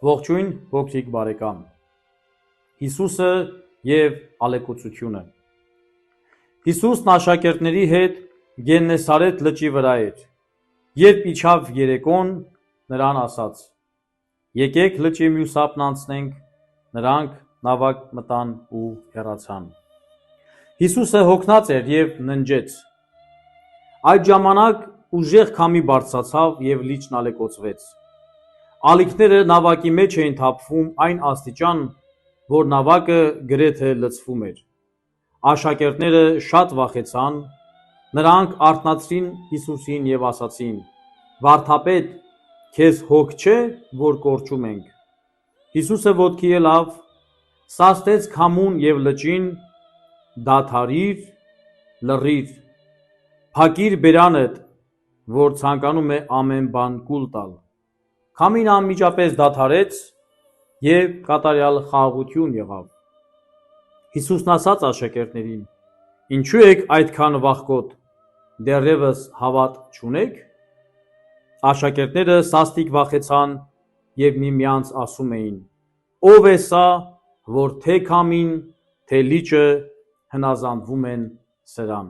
Ողջույն ողջիկ բարեկամ։ Հիսուսը եւ ալեկոծությունը։ Հիսուսն աշակերտների հետ Գեննեսարեթ լճի վրա էր։ Երբ իջավ երեկոն, նրան ասաց. Եկեք լճի մյուս ափն անցնենք, նրանք նավակ մտան ու հեռացան։ Հիսուսը հոգնած էր եւ ննջեց։ Այդ ժամանակ ուժեղ քամի բարձրացավ եւ լիճն ալեկոծվեց։ Ալիքները նավակի մեջ էին թափվում այն աստիճան, որ նավակը գրեթե լցվում էր։ Աշակերտները շատ վախեցան, նրանք արթնացրին Հիսուսին եւ ասացին. «Վարդապետ, քեզ հոգ չէ, որ կորչում ենք»։ Հիսուսը ոտքի ելավ, սաստեց քամուն եւ լճին. «Դադարիր, լռիր, փակիր բերանդ, որ ցանկանում է ամեն բան կուլ տալ»։ Քամին անմիջապես դադարեց եւ կատարյալ խաղաղություն եղավ։ Հիսուսն ասաց աշակերտներին. «Ինչու եք այդքան վախկոտ, դեռևս հավատ չունեք»։ Աշակերտները սաստիկ վախեցան եւ միմյանց ասում էին. «Ո՞վ է սա, որ թե քամին, թե լիճը հնազանդվում են սրան»։